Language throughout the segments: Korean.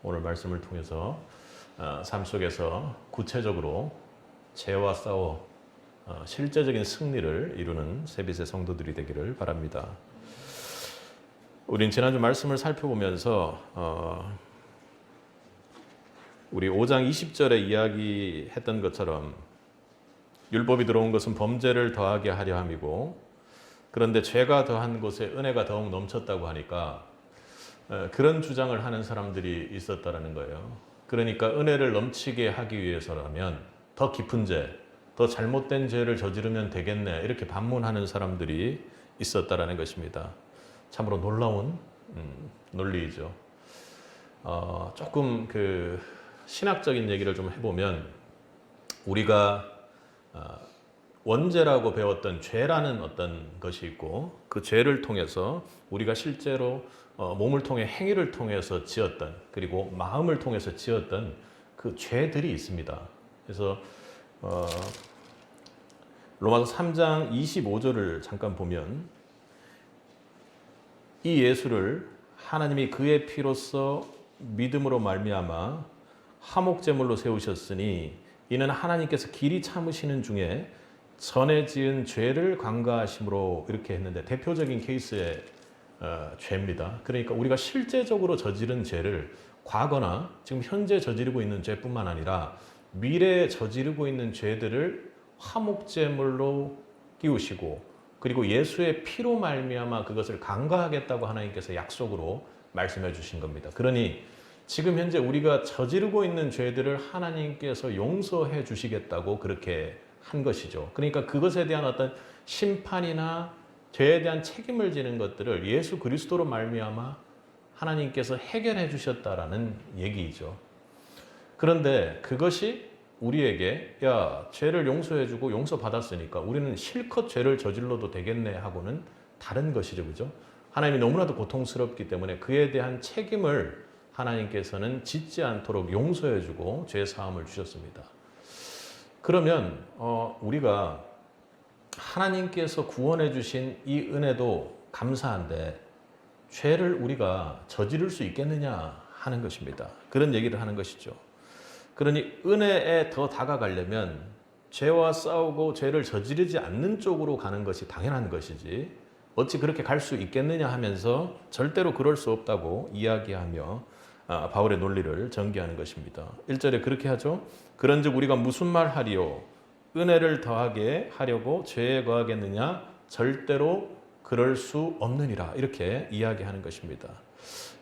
오늘 말씀을 통해서 삶 속에서 구체적으로 죄와 싸워 실제적인 승리를 이루는 세빛의 성도들이 되기를 바랍니다. 우린 지난주 말씀을 살펴보면서 우리 5장 20절에 이야기했던 것처럼 율법이 들어온 것은 범죄를 더하게 하려 함이고, 그런데 죄가 더한 곳에 은혜가 더욱 넘쳤다고 하니까 그런 주장을 하는 사람들이 있었다라는 거예요. 그러니까 은혜를 넘치게 하기 위해서라면 더 깊은 죄, 더 잘못된 죄를 저지르면 되겠네, 이렇게 반문하는 사람들이 있었다라는 것입니다. 참으로 놀라운 논리이죠. 조금 신학적인 얘기를 좀 해보면, 우리가 원죄라고 배웠던 죄라는 어떤 것이 있고, 그 죄를 통해서 우리가 실제로 몸을 통해 행위를 통해서 지었던, 그리고 마음을 통해서 지었던 그 죄들이 있습니다. 그래서 로마서 3장 25절을 잠깐 보면, 이 예수를 하나님이 그의 피로써 믿음으로 말미암아 화목제물로 세우셨으니 이는 하나님께서 길이 참으시는 중에 전에 지은 죄를 관가하심으로, 이렇게 했는데 대표적인 케이스의 죄입니다. 그러니까 우리가 실제적으로 저지른 죄를 과거나 지금 현재 저지르고 있는 죄뿐만 아니라 미래에 저지르고 있는 죄들을 화목제물로 끼우시고, 그리고 예수의 피로 말미암아 그것을 간과하겠다고 하나님께서 약속으로 말씀해 주신 겁니다. 그러니 지금 현재 우리가 저지르고 있는 죄들을 하나님께서 용서해 주시겠다고 그렇게 한 것이죠. 그러니까 그것에 대한 어떤 심판이나 죄에 대한 책임을 지는 것들을 예수 그리스도로 말미암아 하나님께서 해결해 주셨다라는 얘기이죠. 그런데 그것이 우리에게 죄를 용서해주고 용서받았으니까 우리는 실컷 죄를 저질러도 되겠네 하고는 다른 것이죠. 그죠? 하나님이 너무나도 고통스럽기 때문에 그에 대한 책임을 하나님께서는 짓지 않도록 용서해주고 죄 사함을 주셨습니다. 그러면 우리가 하나님께서 구원해 주신 이 은혜도 감사한데 죄를 우리가 저지를 수 있겠느냐 하는 것입니다. 그런 얘기를 하는 것이죠. 그러니 은혜에 더 다가가려면 죄와 싸우고 죄를 저지르지 않는 쪽으로 가는 것이 당연한 것이지, 어찌 그렇게 갈 수 있겠느냐 하면서 절대로 그럴 수 없다고 이야기하며 바울의 논리를 전개하는 것입니다. 1절에 그렇게 하죠. 그런즉 우리가 무슨 말 하리요? 은혜를 더하게 하려고 죄에 거하겠느냐? 절대로 그럴 수 없느니라. 이렇게 이야기하는 것입니다.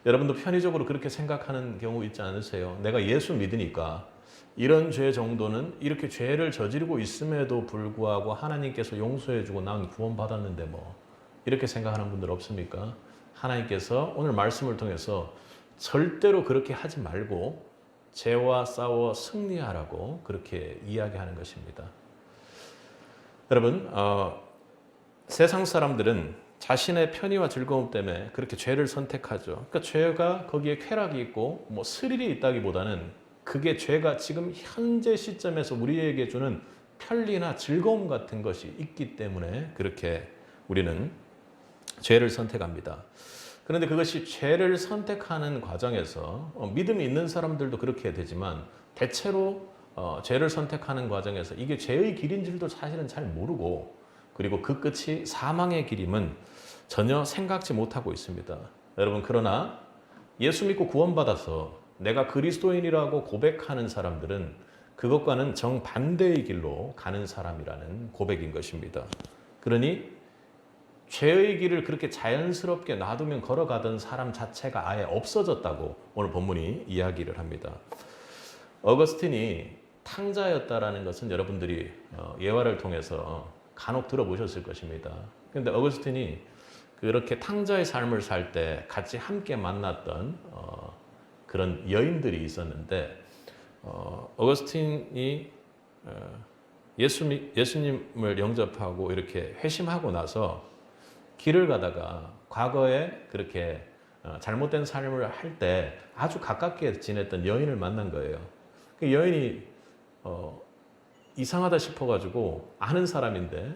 여러분도 편의적으로 그렇게 생각하는 경우 있지 않으세요? 내가 예수 믿으니까 이런 죄 정도는, 이렇게 죄를 저지르고 있음에도 불구하고 하나님께서 용서해주고 난 구원받았는데 뭐, 이렇게 생각하는 분들 없습니까? 하나님께서 오늘 말씀을 통해서 절대로 그렇게 하지 말고 죄와 싸워 승리하라고 그렇게 이야기하는 것입니다. 여러분, 세상 사람들은 자신의 편의와 즐거움 때문에 그렇게 죄를 선택하죠. 그러니까 죄가 거기에 쾌락이 있고 뭐 스릴이 있다기보다는 그게 죄가 지금 현재 시점에서 우리에게 주는 편리나 즐거움 같은 것이 있기 때문에 그렇게 우리는 죄를 선택합니다. 그런데 그것이 죄를 선택하는 과정에서 믿음이 있는 사람들도 그렇게 되지만 대체로 죄를 선택하는 과정에서 이게 죄의 길인 줄도 사실은 잘 모르고, 그리고 그 끝이 사망의 길임은 전혀 생각지 못하고 있습니다. 여러분, 그러나 예수 믿고 구원받아서 내가 그리스도인이라고 고백하는 사람들은 그것과는 정반대의 길로 가는 사람이라는 고백인 것입니다. 그러니 죄의 길을 그렇게 자연스럽게 놔두면 걸어가던 사람 자체가 아예 없어졌다고 오늘 본문이 이야기를 합니다. 어거스틴이 탕자였다라는 것은 여러분들이 예화를 통해서 간혹 들어보셨을 것입니다. 그런데 어거스틴이 그렇게 탕자의 삶을 살 때 같이 함께 만났던 그런 여인들이 있었는데, 어거스틴이 예수님을 영접하고 이렇게 회심하고 나서 길을 가다가 과거에 그렇게 잘못된 삶을 할 때 아주 가깝게 지냈던 여인을 만난 거예요. 그 여인이 이상하다 싶어가지고 아는 사람인데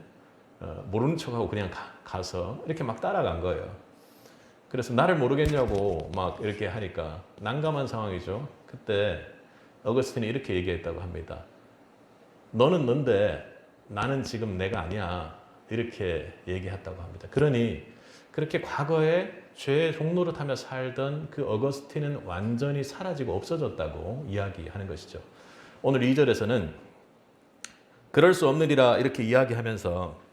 모르는 척하고 그냥 가서 이렇게 막 따라간 거예요. 그래서 나를 모르겠냐고 막 이렇게 하니까 난감한 상황이죠. 그때 어거스틴이 이렇게 얘기했다고 합니다. 너는 넌데 나는 지금 내가 아니야. 이렇게 얘기했다고 합니다. 그러니 그렇게 과거에 죄의 종노릇하며 살던 그 어거스틴은 완전히 사라지고 없어졌다고 이야기하는 것이죠. 오늘 2절에서는 그럴 수 없느니라 이렇게 이야기하면서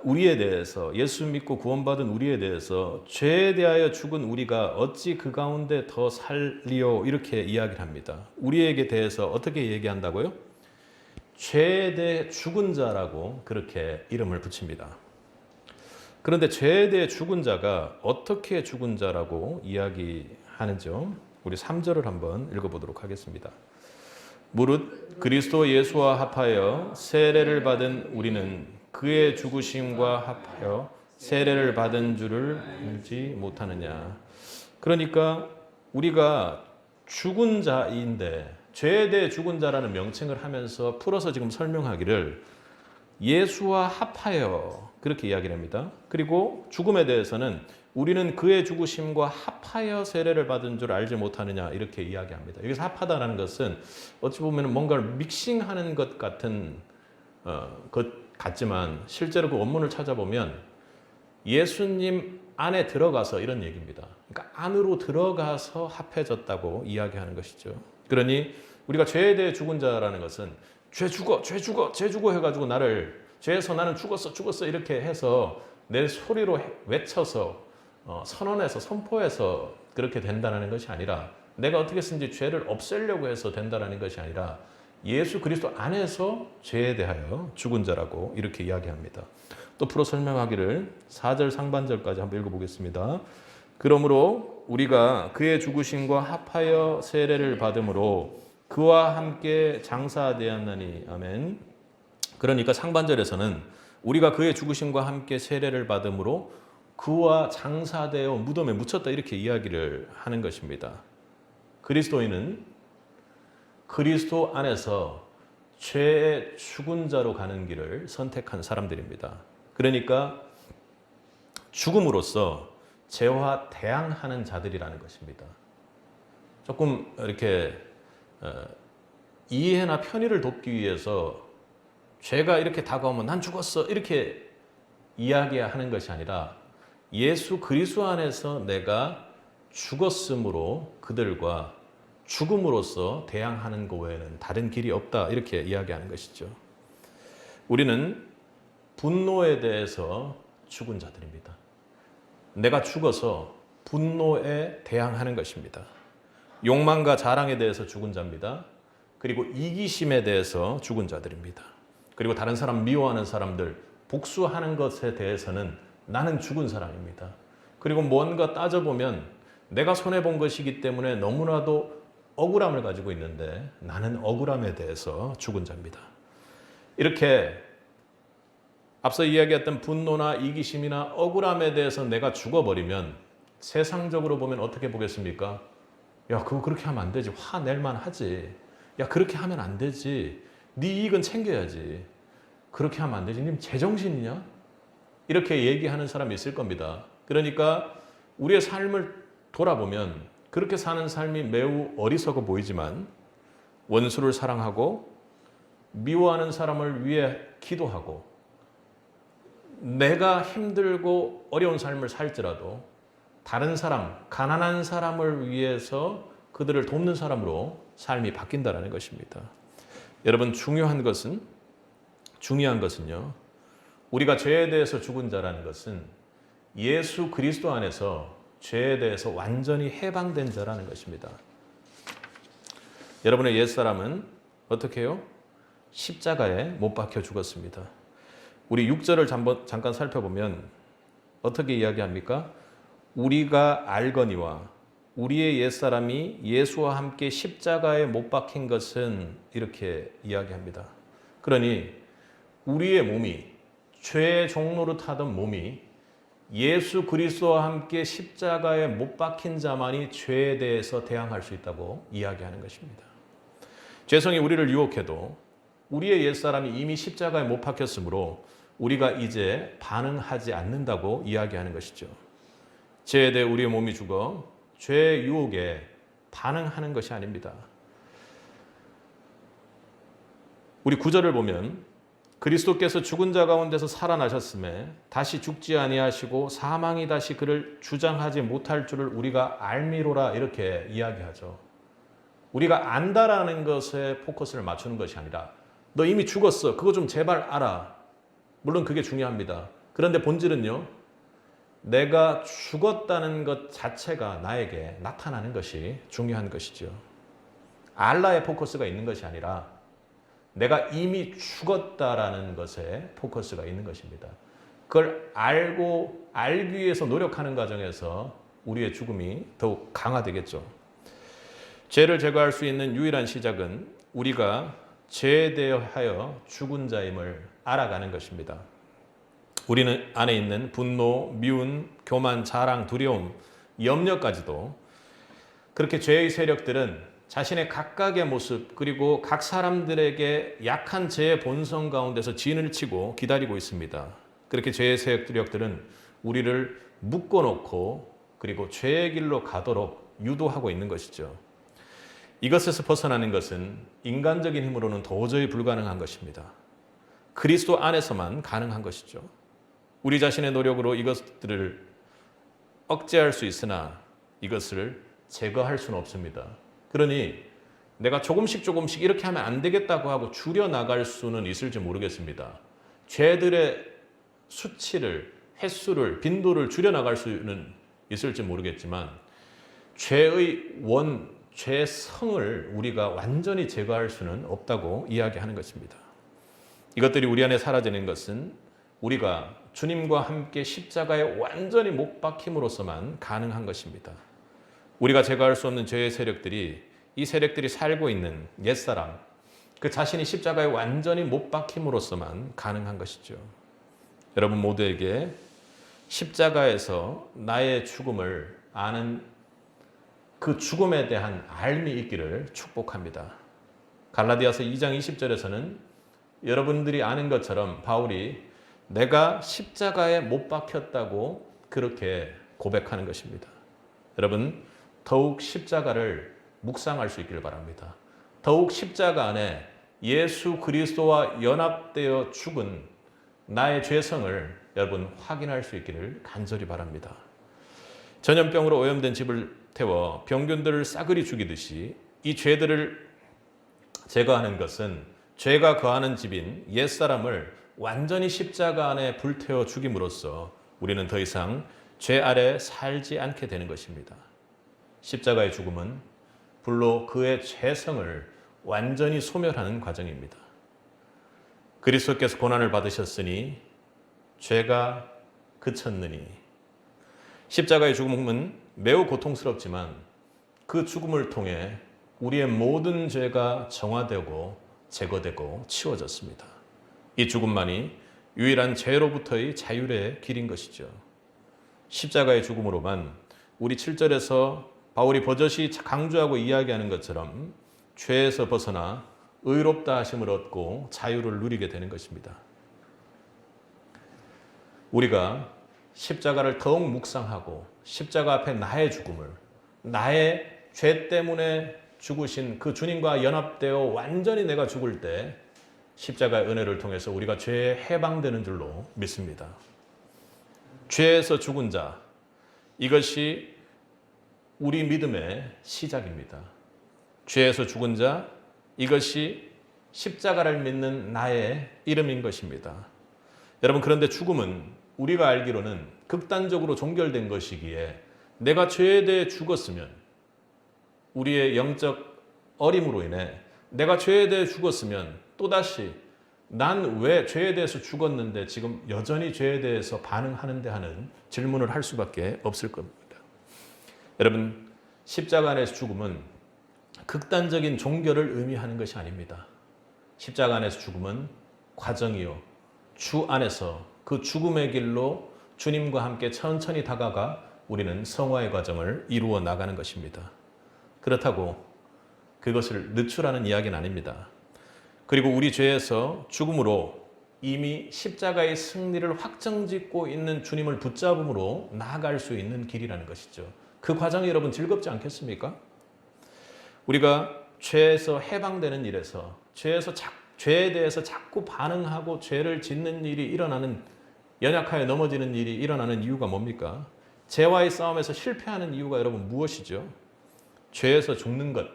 우리에 대해서 예수 믿고 구원받은 우리에 대해서 죄에 대하여 죽은 우리가 어찌 그 가운데 더 살리요 이렇게 이야기를 합니다. 우리에게 대해서 어떻게 얘기한다고요? 죄에 대해 죽은 자라고 그렇게 이름을 붙입니다. 그런데 죄에 대해 죽은 자가 어떻게 죽은 자라고 이야기하는지요? 우리 3절을 한번 읽어보도록 하겠습니다. 무릇 그리스도 예수와 합하여 세례를 받은 우리는 그의 죽으심과 합하여 세례를 받은 줄을 알지 못하느냐. 그러니까 우리가 죽은 자인데 죄에 대해 죽은 자라는 명칭을 하면서 풀어서 지금 설명하기를 예수와 합하여 그렇게 이야기를 합니다. 그리고 죽음에 대해서는 우리는 그의 죽으심과 합하여 세례를 받은 줄 알지 못하느냐 이렇게 이야기합니다. 여기서 합하다라는 것은 어찌 보면 뭔가를 믹싱하는 것 같은 것 같지만 실제로 그 원문을 찾아보면 예수님 안에 들어가서 이런 얘기입니다. 그러니까 안으로 들어가서 합해졌다고 이야기하는 것이죠. 그러니 우리가 죄에 대해 죽은 자라는 것은 죄 죽어 해가지고 나를 죄에서 나는 죽었어 이렇게 해서 내 소리로 외쳐서 선언해서 선포해서 그렇게 된다는 것이 아니라 내가 어떻게 쓰는지 죄를 없애려고 해서 된다는 것이 아니라 예수 그리스도 안에서 죄에 대하여 죽은 자라고 이렇게 이야기합니다. 또 풀어 설명하기를 4절 상반절까지 한번 읽어보겠습니다. 그러므로 우리가 그의 죽으심과 합하여 세례를 받음으로 그와 함께 장사되었나니 아멘. 그러니까 상반절에서는 우리가 그의 죽으심과 함께 세례를 받음으로 그와 장사되어 무덤에 묻혔다 이렇게 이야기를 하는 것입니다. 그리스도인은 그리스도 안에서 죄의 죽은 자로 가는 길을 선택한 사람들입니다. 그러니까 죽음으로써 죄와 대항하는 자들이라는 것입니다. 조금 이렇게 이해나 편의를 돕기 위해서 죄가 이렇게 다가오면 난 죽었어 이렇게 이야기하는 것이 아니라 예수 그리스도 안에서 내가 죽었으므로 그들과 죽음으로써 대항하는 것 외에는 다른 길이 없다 이렇게 이야기하는 것이죠. 우리는 분노에 대해서 죽은 자들입니다. 내가 죽어서 분노에 대항하는 것입니다. 욕망과 자랑에 대해서 죽은 자입니다. 그리고 이기심에 대해서 죽은 자들입니다. 그리고 다른 사람 미워하는 사람들 복수하는 것에 대해서는 나는 죽은 사람입니다. 그리고 뭔가 따져보면 내가 손해본 것이기 때문에 너무나도 억울함을 가지고 있는데 나는 억울함에 대해서 죽은 자입니다. 이렇게 앞서 이야기했던 분노나 이기심이나 억울함에 대해서 내가 죽어버리면 세상적으로 보면 어떻게 보겠습니까? 야, 그거 그렇게 하면 안 되지. 화낼만 하지. 야, 그렇게 하면 안 되지. 네 이익은 챙겨야지. 그렇게 하면 안 되지. 님 제정신이냐? 이렇게 얘기하는 사람이 있을 겁니다. 그러니까 우리의 삶을 돌아보면 그렇게 사는 삶이 매우 어리석어 보이지만 원수를 사랑하고 미워하는 사람을 위해 기도하고 내가 힘들고 어려운 삶을 살지라도 다른 사람, 가난한 사람을 위해서 그들을 돕는 사람으로 삶이 바뀐다는 것입니다. 여러분 중요한 것은요. 우리가 죄에 대해서 죽은 자라는 것은 예수 그리스도 안에서 죄에 대해서 완전히 해방된 자라는 것입니다. 여러분의 옛사람은 어떻게 해요? 십자가에 못 박혀 죽었습니다. 우리 6절을 잠깐 살펴보면 어떻게 이야기합니까? 우리가 알거니와 우리의 옛사람이 예수와 함께 십자가에 못 박힌 것은 이렇게 이야기합니다. 그러니 우리의 몸이 죄의 종로를 타던 몸이 예수 그리스도와 함께 십자가에 못 박힌 자만이 죄에 대해서 대항할 수 있다고 이야기하는 것입니다. 죄성이 우리를 유혹해도 우리의 옛사람이 이미 십자가에 못 박혔으므로 우리가 이제 반응하지 않는다고 이야기하는 것이죠. 죄에 대해 우리의 몸이 죽어 죄의 유혹에 반응하는 것이 아닙니다. 우리 9절을 보면 그리스도께서 죽은 자 가운데서 살아나셨음에 다시 죽지 아니하시고 사망이 다시 그를 주장하지 못할 줄을 우리가 알미로라 이렇게 이야기하죠. 우리가 안다라는 것에 포커스를 맞추는 것이 아니라 너 이미 죽었어. 그거 좀 제발 알아. 물론 그게 중요합니다. 그런데 본질은요. 내가 죽었다는 것 자체가 나에게 나타나는 것이 중요한 것이죠. 알라에 포커스가 있는 것이 아니라 내가 이미 죽었다라는 것에 포커스가 있는 것입니다. 그걸 알기 위해서 노력하는 과정에서 우리의 죽음이 더욱 강화되겠죠. 죄를 제거할 수 있는 유일한 시작은 우리가 죄에 대하여 죽은 자임을 알아가는 것입니다. 우리는 안에 있는 분노, 미운, 교만, 자랑, 두려움, 염려까지도 그렇게 죄의 세력들은 자신의 각각의 모습 그리고 각 사람들에게 약한 죄의 본성 가운데서 진을 치고 기다리고 있습니다. 그렇게 죄의 세력들은 우리를 묶어놓고 그리고 죄의 길로 가도록 유도하고 있는 것이죠. 이것에서 벗어나는 것은 인간적인 힘으로는 도저히 불가능한 것입니다. 그리스도 안에서만 가능한 것이죠. 우리 자신의 노력으로 이것들을 억제할 수 있으나 이것을 제거할 수는 없습니다. 그러니 내가 조금씩 이렇게 하면 안 되겠다고 하고 줄여나갈 수는 있을지 모르겠습니다. 죄들의 수치를, 횟수를, 빈도를 줄여나갈 수는 있을지 모르겠지만 죄의 죄성을 우리가 완전히 제거할 수는 없다고 이야기하는 것입니다. 이것들이 우리 안에 사라지는 것은 우리가 주님과 함께 십자가에 완전히 못 박힘으로써만 가능한 것입니다. 우리가 제거할 수 없는 죄의 세력들이 이 세력들이 살고 있는 옛사람, 그 자신이 십자가에 완전히 못 박힘으로써만 가능한 것이죠. 여러분 모두에게 십자가에서 나의 죽음을 아는 그 죽음에 대한 알미 있기를 축복합니다. 갈라디아서 2장 20절에서는 여러분들이 아는 것처럼 바울이 내가 십자가에 못 박혔다고 그렇게 고백하는 것입니다. 여러분 더욱 십자가를 묵상할 수 있기를 바랍니다. 더욱 십자가 안에 예수 그리스도와 연합되어 죽은 나의 죄성을 여러분 확인할 수 있기를 간절히 바랍니다. 전염병으로 오염된 집을 태워 병균들을 싸그리 죽이듯이 이 죄들을 제거하는 것은 죄가 거하는 집인 옛사람을 완전히 십자가 안에 불태워 죽임으로써 우리는 더 이상 죄 아래 살지 않게 되는 것입니다. 십자가의 죽음은 불로 그의 죄성을 완전히 소멸하는 과정입니다. 그리스도께서 고난을 받으셨으니 죄가 그쳤느니 십자가의 죽음은 매우 고통스럽지만 그 죽음을 통해 우리의 모든 죄가 정화되고 제거되고 치워졌습니다. 이 죽음만이 유일한 죄로부터의 자율의 길인 것이죠. 십자가의 죽음으로만 우리 7절에서 바울이 버젓이 강조하고 이야기하는 것처럼 죄에서 벗어나 의롭다 하심을 얻고 자유를 누리게 되는 것입니다. 우리가 십자가를 더욱 묵상하고 십자가 앞에 나의 죽음을, 나의 죄 때문에 죽으신 그 주님과 연합되어 완전히 내가 죽을 때 십자가의 은혜를 통해서 우리가 죄에 해방되는 줄로 믿습니다. 죄에서 죽은 자, 이것이 우리 믿음의 시작입니다. 죄에서 죽은 자, 이것이 십자가를 믿는 나의 이름인 것입니다. 여러분 그런데 죽음은 우리가 알기로는 극단적으로 종결된 것이기에 내가 죄에 대해 죽었으면 우리의 영적 어림으로 인해 내가 죄에 대해 죽었으면 또다시 난 왜 죄에 대해서 죽었는데 지금 여전히 죄에 대해서 반응하는데 하는 질문을 할 수밖에 없을 겁니다. 여러분 십자가 안에서 죽음은 극단적인 종결을 의미하는 것이 아닙니다. 십자가 안에서 죽음은 과정이요. 주 안에서 그 죽음의 길로 주님과 함께 천천히 다가가 우리는 성화의 과정을 이루어 나가는 것입니다. 그렇다고 그것을 늦추라는 이야기는 아닙니다. 그리고 우리 죄에서 죽음으로 이미 십자가의 승리를 확정짓고 있는 주님을 붙잡음으로 나아갈 수 있는 길이라는 것이죠. 그 과정이 여러분 즐겁지 않겠습니까? 우리가 죄에서 해방되는 일에서 죄에 대해서 자꾸 반응하고 죄를 짓는 일이 일어나는, 연약하여 넘어지는 일이 일어나는 이유가 뭡니까? 죄와의 싸움에서 실패하는 이유가 여러분 무엇이죠? 죄에서 죽는 것.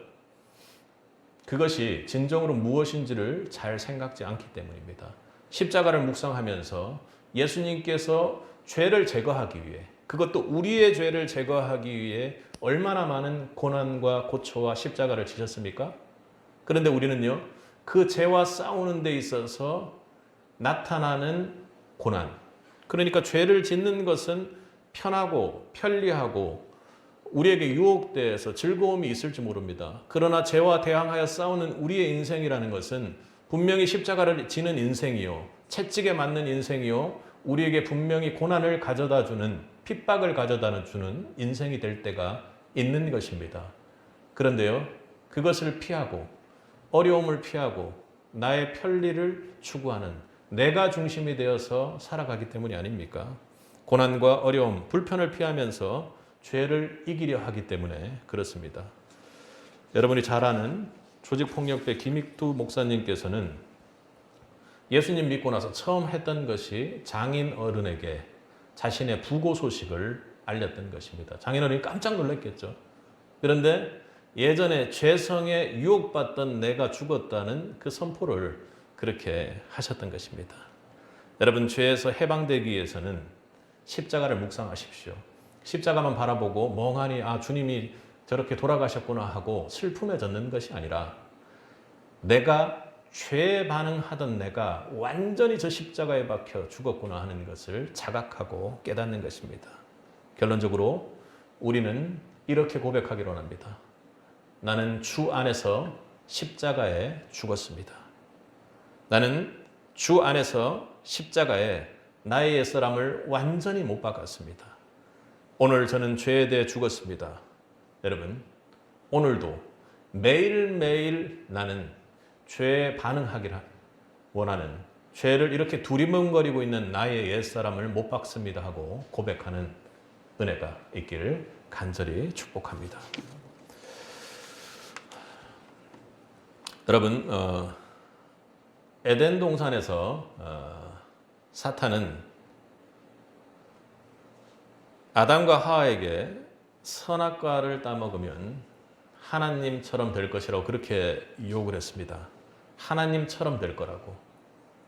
그것이 진정으로 무엇인지를 잘 생각지 않기 때문입니다. 십자가를 묵상하면서 예수님께서 죄를 제거하기 위해, 그것도 우리의 죄를 제거하기 위해 얼마나 많은 고난과 고초와 십자가를 지셨습니까? 그런데 우리는요, 그 죄와 싸우는 데 있어서 나타나는 고난, 그러니까 죄를 짓는 것은 편하고 편리하고 우리에게 유혹돼서 즐거움이 있을지 모릅니다. 그러나 죄와 대항하여 싸우는 우리의 인생이라는 것은 분명히 십자가를 지는 인생이요, 채찍에 맞는 인생이요, 우리에게 분명히 고난을 가져다주는, 핍박을 가져다주는 인생이 될 때가 있는 것입니다. 그런데요, 그것을 피하고 어려움을 피하고 나의 편리를 추구하는 내가 중심이 되어서 살아가기 때문이 아닙니까? 고난과 어려움, 불편을 피하면서 죄를 이기려 하기 때문에 그렇습니다. 여러분이 잘 아는 조직폭력배 김익두 목사님께서는 예수님 믿고 나서 처음 했던 것이 장인 어른에게 자신의 부고 소식을 알렸던 것입니다. 장인 어른이 깜짝 놀랐겠죠. 그런데 예전에 죄성에 유혹받던 내가 죽었다는 그 선포를 그렇게 하셨던 것입니다. 여러분, 죄에서 해방되기 위해서는 십자가를 묵상하십시오. 십자가만 바라보고 멍하니 주님이 저렇게 돌아가셨구나 하고 슬픔에 젖는 것이 아니라 내가 죄에 반응하던 내가 완전히 저 십자가에 박혀 죽었구나 하는 것을 자각하고 깨닫는 것입니다. 결론적으로 우리는 이렇게 고백하기로 합니다. 나는 주 안에서 십자가에 죽었습니다. 나는 주 안에서 십자가에 나의 옛사람을 완전히 못 박았습니다. 오늘 저는 죄에 대해 죽었습니다. 여러분, 오늘도 매일매일 나는 죄에 반응하기를 원하는, 죄를 이렇게 두리뭉거리고 있는 나의 옛사람을 못 박습니다 하고 고백하는 은혜가 있기를 간절히 축복합니다. 여러분, 에덴 동산에서 사탄은 아담과 하와에게 선악과를 따먹으면 하나님처럼 될 것이라고 그렇게 유혹을 했습니다. 하나님처럼 될 거라고,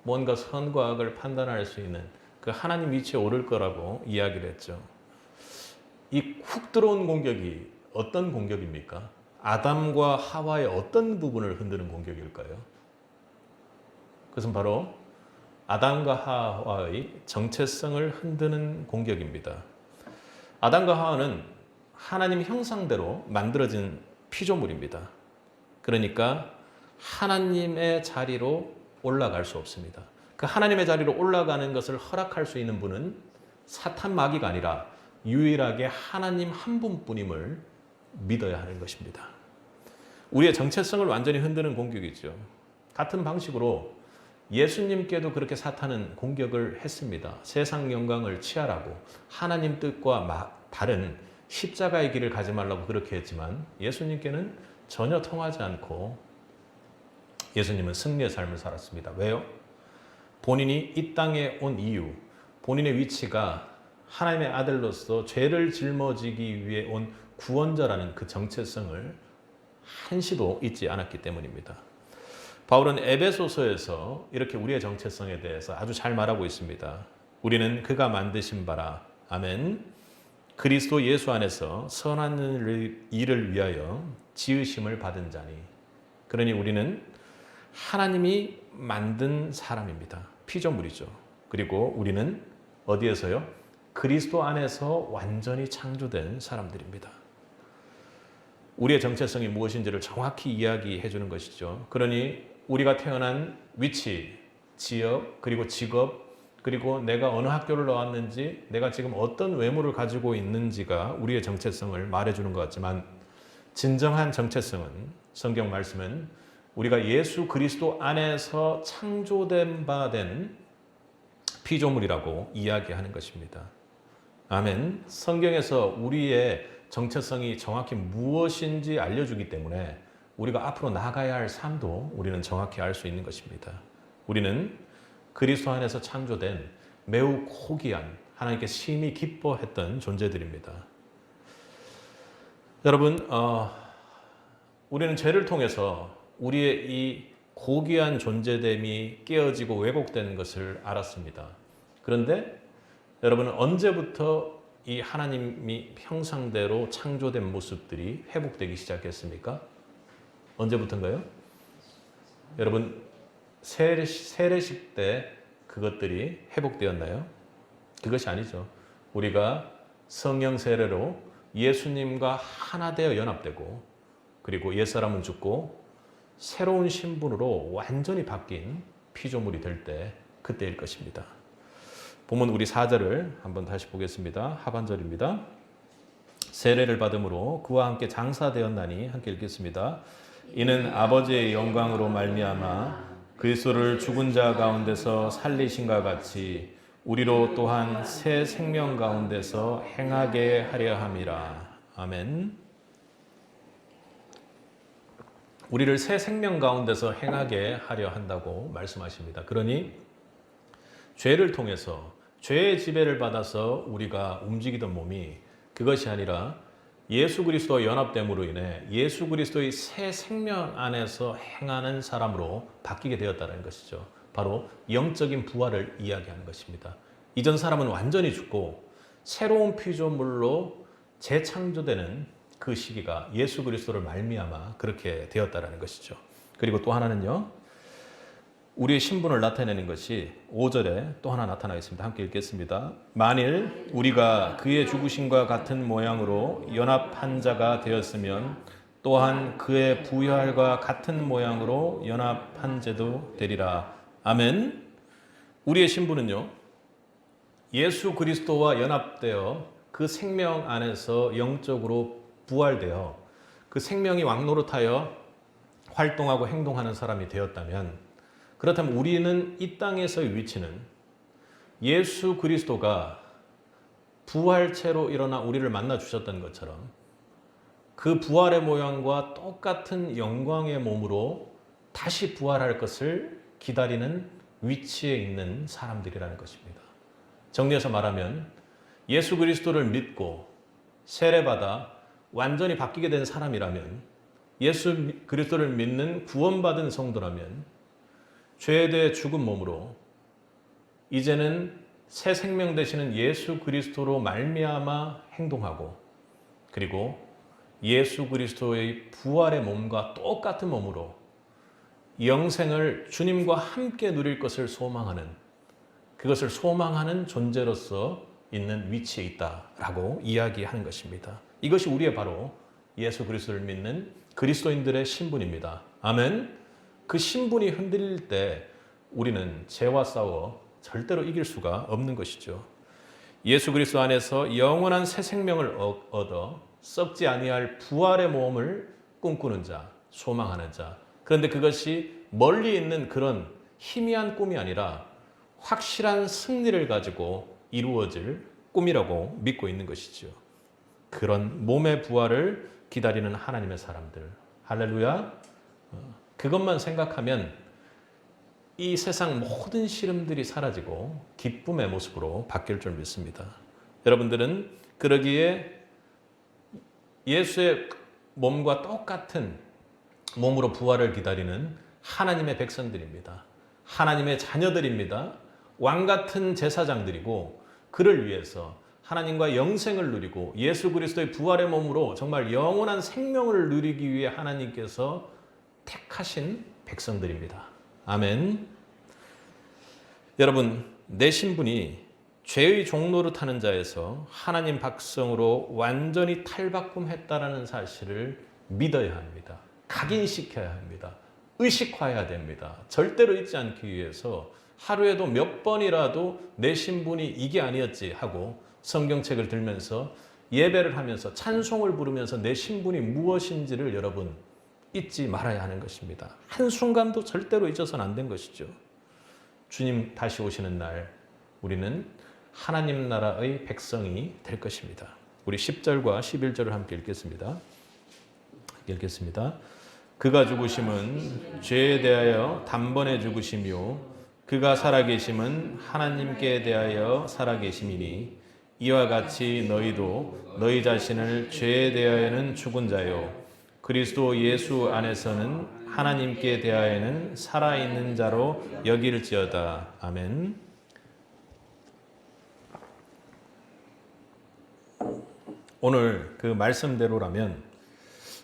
뭔가 선과 악을 판단할 수 있는 그 하나님 위치에 오를 거라고 이야기를 했죠. 이 훅 들어온 공격이 어떤 공격입니까? 아담과 하와의 어떤 부분을 흔드는 공격일까요? 그것은 바로 아담과 하와의 정체성을 흔드는 공격입니다. 아담과 하와는 하나님 형상대로 만들어진 피조물입니다. 그러니까 하나님의 자리로 올라갈 수 없습니다. 그 하나님의 자리로 올라가는 것을 허락할 수 있는 분은 사탄 마귀가 아니라 유일하게 하나님 한 분뿐임을 믿어야 하는 것입니다. 우리의 정체성을 완전히 흔드는 공격이죠. 같은 방식으로 예수님께도 그렇게 사탄은 공격을 했습니다. 세상 영광을 취하라고, 하나님 뜻과 다른 십자가의 길을 가지 말라고 그렇게 했지만 예수님께는 전혀 통하지 않고 예수님은 승리의 삶을 살았습니다. 왜요? 본인이 이 땅에 온 이유, 본인의 위치가 하나님의 아들로서 죄를 짊어지기 위해 온 구원자라는 그 정체성을 한시도 잊지 않았기 때문입니다. 바울은 에베소서에서 이렇게 우리의 정체성에 대해서 아주 잘 말하고 있습니다. 우리는 그가 만드신 바라, 아멘, 그리스도 예수 안에서 선한 일을 위하여 지으심을 받은 자니. 그러니 우리는 하나님이 만든 사람입니다. 피조물이죠. 그리고 우리는 어디에서요? 그리스도 안에서 완전히 창조된 사람들입니다. 우리의 정체성이 무엇인지를 정확히 이야기해 주는 것이죠. 그러니 우리가 태어난 위치, 지역, 그리고 직업, 그리고 내가 어느 학교를 나왔는지, 내가 지금 어떤 외모를 가지고 있는지가 우리의 정체성을 말해주는 것 같지만 진정한 정체성은, 성경 말씀은 우리가 예수 그리스도 안에서 창조된 바 된 피조물이라고 이야기하는 것입니다. 아멘. 성경에서 우리의 정체성이 정확히 무엇인지 알려주기 때문에 우리가 앞으로 나가야 할 삶도 우리는 정확히 알 수 있는 것입니다. 우리는 그리스도 안에서 창조된 매우 고귀한 하나님께 심히 기뻐했던 존재들입니다. 여러분, 우리는 죄를 통해서 우리의 이 고귀한 존재됨이 깨어지고 왜곡된 것을 알았습니다. 그런데 여러분은 언제부터 이 하나님이 형상대로 창조된 모습들이 회복되기 시작했습니까? 언제부터인가요? 여러분, 세례식 때 그것들이 회복되었나요? 그것이 아니죠. 우리가 성령 세례로 예수님과 하나 되어 연합되고, 그리고 옛사람은 죽고 새로운 신분으로 완전히 바뀐 피조물이 될 때, 그때일 것입니다. 보면 우리 4절을 한번 다시 보겠습니다. 하반절입니다. 세례를 받음으로 그와 함께 장사되었나니, 함께 읽겠습니다. 이는 아버지의 영광으로 말미암아 그리스도를 죽은 자 가운데서 살리신과 같이 우리로 또한 새 생명 가운데서 행하게 하려 함이라. 아멘. 우리를 새 생명 가운데서 행하게 하려 한다고 말씀하십니다. 그러니 죄를 통해서 죄의 지배를 받아서 우리가 움직이던 몸이 그것이 아니라 예수 그리스도와 연합됨으로 인해 예수 그리스도의 새 생명 안에서 행하는 사람으로 바뀌게 되었다는 것이죠. 바로 영적인 부활을 이야기하는 것입니다. 이전 사람은 완전히 죽고 새로운 피조물로 재창조되는 그 시기가 예수 그리스도를 말미암아 그렇게 되었다는 것이죠. 그리고 또 하나는요, 우리의 신분을 나타내는 것이 5절에 또 하나 나타나 있습니다. 함께 읽겠습니다. 만일 우리가 그의 죽으심과 같은 모양으로 연합한 자가 되었으면 또한 그의 부활과 같은 모양으로 연합한 자도 되리라. 아멘. 우리의 신분은요, 예수 그리스도와 연합되어 그 생명 안에서 영적으로 부활되어 그 생명이 왕노릇하여 활동하고 행동하는 사람이 되었다면, 그렇다면 우리는 이 땅에서의 위치는 예수 그리스도가 부활체로 일어나 우리를 만나 주셨던 것처럼 그 부활의 모양과 똑같은 영광의 몸으로 다시 부활할 것을 기다리는 위치에 있는 사람들이라는 것입니다. 정리해서 말하면 예수 그리스도를 믿고 세례받아 완전히 바뀌게 된 사람이라면, 예수 그리스도를 믿는 구원받은 성도라면 죄에 대해 죽은 몸으로 이제는 새 생명 되시는 예수 그리스도로 말미암아 행동하고, 그리고 예수 그리스도의 부활의 몸과 똑같은 몸으로 영생을 주님과 함께 누릴 것을 소망하는, 그것을 소망하는 존재로서 있는 위치에 있다라고 이야기하는 것입니다. 이것이 우리의 바로 예수 그리스도를 믿는 그리스도인들의 신분입니다. 아멘. 그 신분이 흔들릴 때 우리는 죄와 싸워 절대로 이길 수가 없는 것이죠. 예수 그리스도 안에서 영원한 새 생명을 얻어 썩지 아니할 부활의 몸을 꿈꾸는 자, 소망하는 자. 그런데 그것이 멀리 있는 그런 희미한 꿈이 아니라 확실한 승리를 가지고 이루어질 꿈이라고 믿고 있는 것이죠. 그런 몸의 부활을 기다리는 하나님의 사람들. 할렐루야. 그것만 생각하면 이 세상 모든 시름들이 사라지고 기쁨의 모습으로 바뀔 줄 믿습니다. 여러분들은 그러기에 예수의 몸과 똑같은 몸으로 부활을 기다리는 하나님의 백성들입니다. 하나님의 자녀들입니다. 왕 같은 제사장들이고, 그를 위해서 하나님과 영생을 누리고 예수 그리스도의 부활의 몸으로 정말 영원한 생명을 누리기 위해 하나님께서 택하신 백성들입니다. 아멘. 여러분, 내 신분이 죄의 종로를 타는 자에서 하나님 백성으로 완전히 탈바꿈했다라는 사실을 믿어야 합니다. 각인시켜야 합니다. 의식화해야 됩니다. 절대로 잊지 않기 위해서 하루에도 몇 번이라도 내 신분이 이게 아니었지 하고 성경책을 들면서 예배를 하면서 찬송을 부르면서 내 신분이 무엇인지를 여러분 잊지 말아야 하는 것입니다. 한순간도 절대로 잊어서는 안 된 것이죠. 주님 다시 오시는 날 우리는 하나님 나라의 백성이 될 것입니다. 우리 10절과 11절을 함께 읽겠습니다. 그가 죽으심은 죄에 대하여 단번에 죽으시며 그가 살아계심은 하나님께 대하여 살아계심이니 이와 같이 너희도 너희 자신을 죄에 대하여는 죽은 자요 그리스도 예수 안에서는 하나님께 대하여는 살아있는 자로 여길지어다. 아멘. 오늘 그 말씀대로라면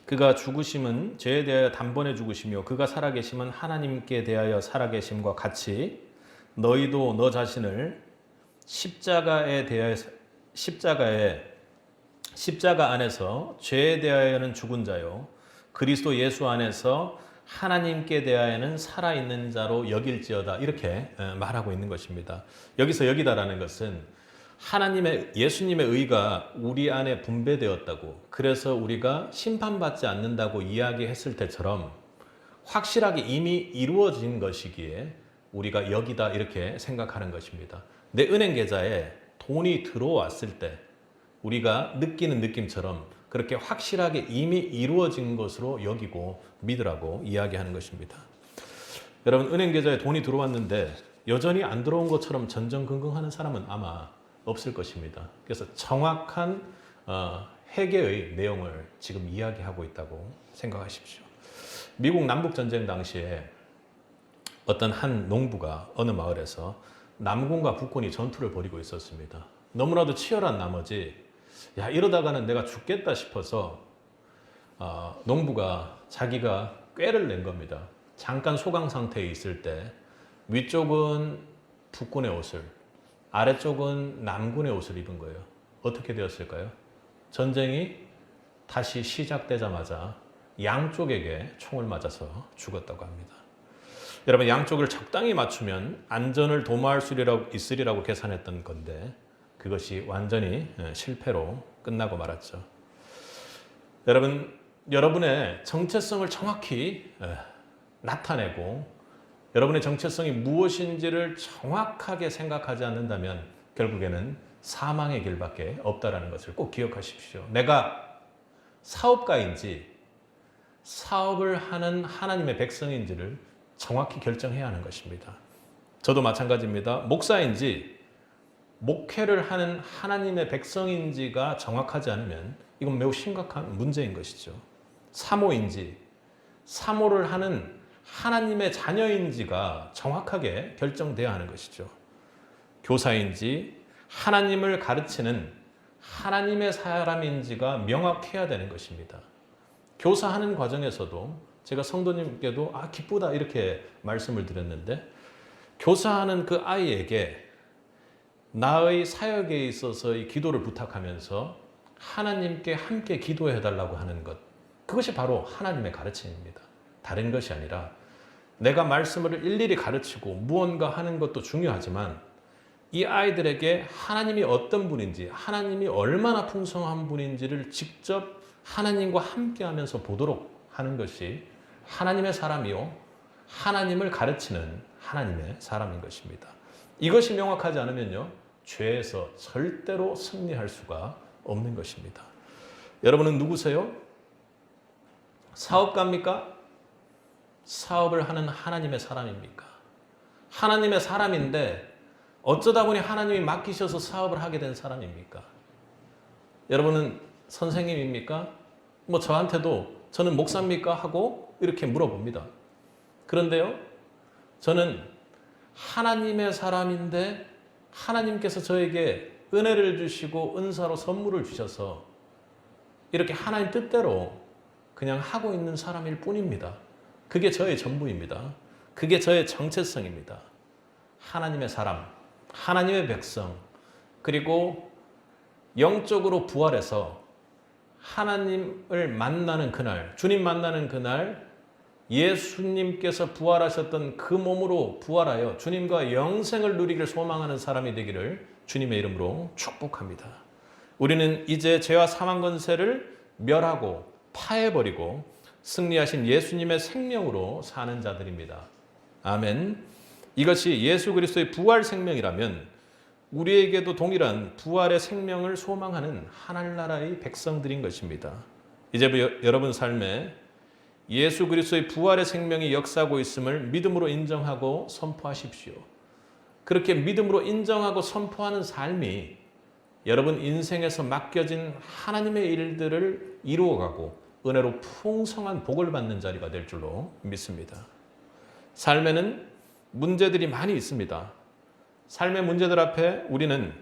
그가 죽으심은 죄에 대하여 단번에 죽으시며 그가 살아계심은 하나님께 대하여 살아계심과 같이 너희도 너 자신을 십자가 안에서 죄에 대하여는 죽은 자요 그리스도 예수 안에서 하나님께 대하여는 살아있는 자로 여길지어다. 이렇게 말하고 있는 것입니다. 여기서 여기다라는 것은 예수님의 의가 우리 안에 분배되었다고, 그래서 우리가 심판받지 않는다고 이야기했을 때처럼 확실하게 이미 이루어진 것이기에 우리가 여기다 이렇게 생각하는 것입니다. 내 은행 계좌에 돈이 들어왔을 때 우리가 느끼는 느낌처럼 그렇게 확실하게 이미 이루어진 것으로 여기고 믿으라고 이야기하는 것입니다. 여러분, 은행 계좌에 돈이 들어왔는데 여전히 안 들어온 것처럼 전전긍긍하는 사람은 아마 없을 것입니다. 그래서 정확한 회개의 내용을 지금 이야기하고 있다고 생각하십시오. 미국 남북전쟁 당시에 어떤 한 농부가 어느 마을에서 남군과 북군이 전투를 벌이고 있었습니다. 너무나도 치열한 나머지 이러다가는 내가 죽겠다 싶어서 농부가 자기가 꾀를 낸 겁니다. 잠깐 소강 상태에 있을 때 위쪽은 북군의 옷을, 아래쪽은 남군의 옷을 입은 거예요. 어떻게 되었을까요? 전쟁이 다시 시작되자마자 양쪽에게 총을 맞아서 죽었다고 합니다. 여러분, 양쪽을 적당히 맞추면 안전을 도모할 수 있으리라고 계산했던 건데 그것이 완전히 실패로 끝나고 말았죠. 여러분, 여러분의 정체성을 정확히 나타내고 여러분의 정체성이 무엇인지를 정확하게 생각하지 않는다면 결국에는 사망의 길밖에 없다는 것을 꼭 기억하십시오. 내가 사업가인지 사업을 하는 하나님의 백성인지를 정확히 결정해야 하는 것입니다. 저도 마찬가지입니다. 목사인지 목회를 하는 하나님의 백성인지가 정확하지 않으면 이건 매우 심각한 문제인 것이죠. 사모인지 사모를 하는 하나님의 자녀인지가 정확하게 결정돼야 하는 것이죠. 교사인지 하나님을 가르치는 하나님의 사람인지가 명확해야 되는 것입니다. 교사하는 과정에서도 제가 성도님께도 기쁘다 이렇게 말씀을 드렸는데 교사하는 그 아이에게 나의 사역에 있어서 이 기도를 부탁하면서 하나님께 함께 기도해 달라고 하는 것, 그것이 바로 하나님의 가르침입니다. 다른 것이 아니라 내가 말씀을 일일이 가르치고 무언가 하는 것도 중요하지만 이 아이들에게 하나님이 어떤 분인지, 하나님이 얼마나 풍성한 분인지를 직접 하나님과 함께 하면서 보도록 하는 것이 하나님의 사람이요, 하나님을 가르치는 하나님의 사람인 것입니다. 이것이 명확하지 않으면요, 죄에서 절대로 승리할 수가 없는 것입니다. 여러분은 누구세요? 사업가입니까? 사업을 하는 하나님의 사람입니까? 하나님의 사람인데 어쩌다 보니 하나님이 맡기셔서 사업을 하게 된 사람입니까? 여러분은 선생님입니까? 저한테도 저는 목사입니까? 하고 이렇게 물어봅니다. 그런데요, 저는 하나님의 사람인데 하나님께서 저에게 은혜를 주시고 은사로 선물을 주셔서 이렇게 하나님 뜻대로 그냥 하고 있는 사람일 뿐입니다. 그게 저의 전부입니다. 그게 저의 정체성입니다. 하나님의 사람, 하나님의 백성, 그리고 영적으로 부활해서 하나님을 만나는 그날, 주님 만나는 그날 예수님께서 부활하셨던 그 몸으로 부활하여 주님과 영생을 누리기를 소망하는 사람이 되기를 주님의 이름으로 축복합니다. 우리는 이제 죄와 사망 권세를 멸하고 파해버리고 승리하신 예수님의 생명으로 사는 자들입니다. 아멘. 이것이 예수 그리스도의 부활 생명이라면 우리에게도 동일한 부활의 생명을 소망하는 하늘나라의 백성들인 것입니다. 이제부터 여러분 삶에 예수 그리스도의 부활의 생명이 역사하고 있음을 믿음으로 인정하고 선포하십시오. 그렇게 믿음으로 인정하고 선포하는 삶이 여러분 인생에서 맡겨진 하나님의 일들을 이루어가고 은혜로 풍성한 복을 받는 자리가 될 줄로 믿습니다. 삶에는 문제들이 많이 있습니다. 삶의 문제들 앞에 우리는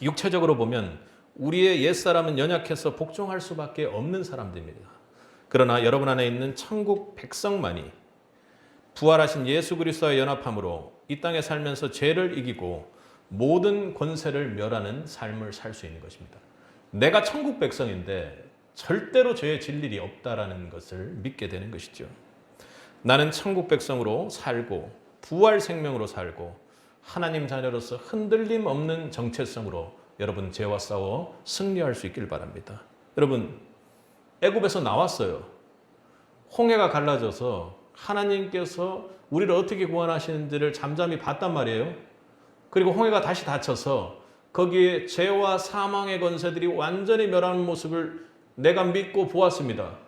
육체적으로 보면 우리의 옛사람은 연약해서 복종할 수밖에 없는 사람들입니다. 그러나 여러분 안에 있는 천국 백성만이 부활하신 예수 그리스도와 연합함으로 이 땅에 살면서 죄를 이기고 모든 권세를 멸하는 삶을 살 수 있는 것입니다. 내가 천국 백성인데 절대로 죄에 질 일이 없다라는 것을 믿게 되는 것이죠. 나는 천국 백성으로 살고 부활 생명으로 살고 하나님 자녀로서 흔들림 없는 정체성으로 여러분 죄와 싸워 승리할 수 있길 바랍니다. 여러분 애굽에서 나왔어요. 홍해가 갈라져서 하나님께서 우리를 어떻게 구원하시는지를 잠잠히 봤단 말이에요. 그리고 홍해가 다시 닫혀서 거기에 죄와 사망의 권세들이 완전히 멸하는 모습을 내가 믿고 보았습니다.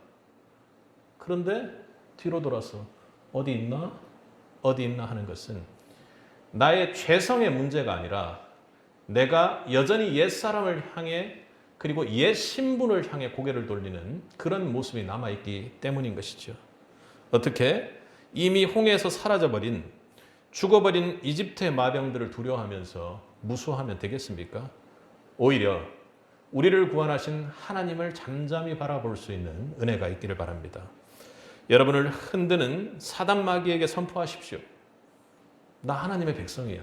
그런데 뒤로 돌아서 어디 있나? 어디 있나 하는 것은 나의 죄성의 문제가 아니라 내가 여전히 옛사람을 향해 그리고 옛 신분을 향해 고개를 돌리는 그런 모습이 남아있기 때문인 것이죠. 어떻게 이미 홍해에서 사라져버린 죽어버린 이집트의 마병들을 두려워하면서 무수하면 되겠습니까? 오히려 우리를 구원하신 하나님을 잠잠히 바라볼 수 있는 은혜가 있기를 바랍니다. 여러분을 흔드는 사단 마귀에게 선포하십시오. 나 하나님의 백성이야.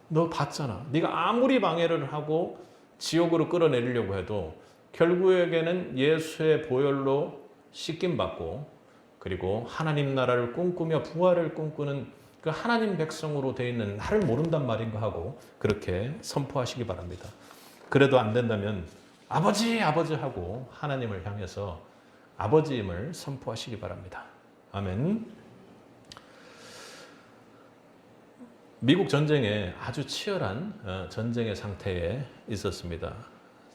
너 봤잖아. 네가 아무리 방해를 하고 지옥으로 끌어내리려고 해도 결국에는 예수의 보혈로 씻김받고 그리고 하나님 나라를 꿈꾸며 부활을 꿈꾸는 그 하나님 백성으로 되어 있는 나를 모른단 말인가 하고 그렇게 선포하시기 바랍니다. 그래도 안 된다면 아버지 아버지 하고 하나님을 향해서 아버지임을 선포하시기 바랍니다. 아멘. 미국 전쟁에 아주 치열한 전쟁의 상태에 있었습니다.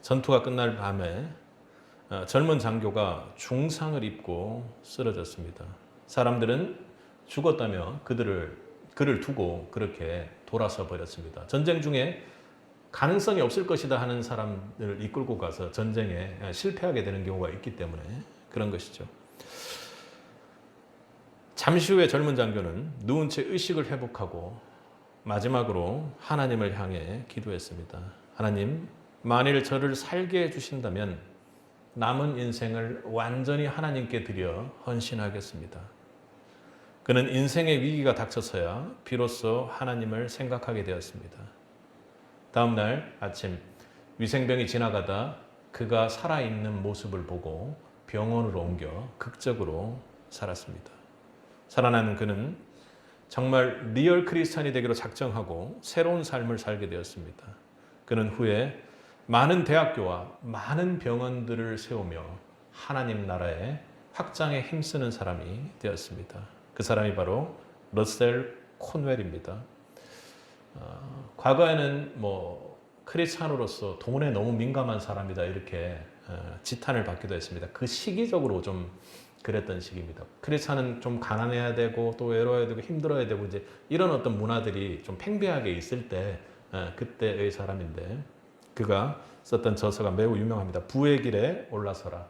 전투가 끝날 밤에 젊은 장교가 중상을 입고 쓰러졌습니다. 사람들은 죽었다며 그를 두고 그렇게 돌아서 버렸습니다. 전쟁 중에 가능성이 없을 것이다 하는 사람들을 이끌고 가서 전쟁에 실패하게 되는 경우가 있기 때문에 그런 것이죠. 잠시 후에 젊은 장교는 누운 채 의식을 회복하고 마지막으로 하나님을 향해 기도했습니다. 하나님, 만일 저를 살게 해주신다면 남은 인생을 완전히 하나님께 드려 헌신하겠습니다. 그는 인생의 위기가 닥쳐서야 비로소 하나님을 생각하게 되었습니다. 다음 날 아침 위생병이 지나가다 그가 살아있는 모습을 보고 병원으로 옮겨 극적으로 살았습니다. 살아나는 그는 정말 리얼 크리스찬이 되기로 작정하고 새로운 삶을 살게 되었습니다. 그는 후에 많은 대학교와 많은 병원들을 세우며 하나님 나라의 확장에 힘쓰는 사람이 되었습니다. 그 사람이 바로 러셀 콘웰입니다. 과거에는 크리스찬으로서 돈에 너무 민감한 사람이다 이렇게 지탄을 받기도 했습니다. 그 시기적으로 좀 그랬던 시기입니다. 크리스찬은 좀 가난해야 되고 또 외로워야 되고 힘들어야 되고 이제 이런 어떤 문화들이 좀 팽배하게 있을 때 그때의 사람인데 그가 썼던 저서가 매우 유명합니다. 부의 길에 올라서라.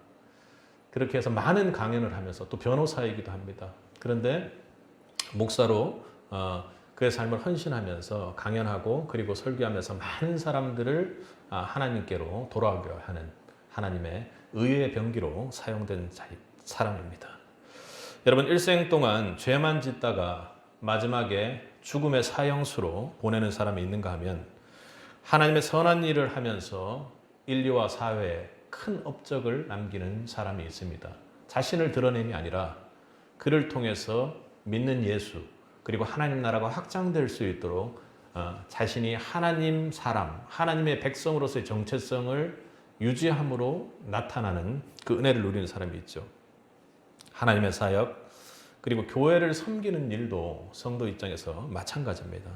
그렇게 해서 많은 강연을 하면서 또 변호사이기도 합니다. 그런데 목사로 그의 삶을 헌신하면서 강연하고 그리고 설교하면서 많은 사람들을 하나님께로 돌아오게 하는 하나님의 의의 병기로 사용된 사람입니다. 여러분 일생 동안 죄만 짓다가 마지막에 죽음의 사형수로 보내는 사람이 있는가 하면 하나님의 선한 일을 하면서 인류와 사회에 큰 업적을 남기는 사람이 있습니다. 자신을 드러냄이 아니라 그를 통해서 믿는 예수 그리고 하나님 나라가 확장될 수 있도록 자신이 하나님 사람, 하나님의 백성으로서의 정체성을 유지함으로 나타나는 그 은혜를 누리는 사람이 있죠. 하나님의 사역 그리고 교회를 섬기는 일도 성도 입장에서 마찬가지입니다.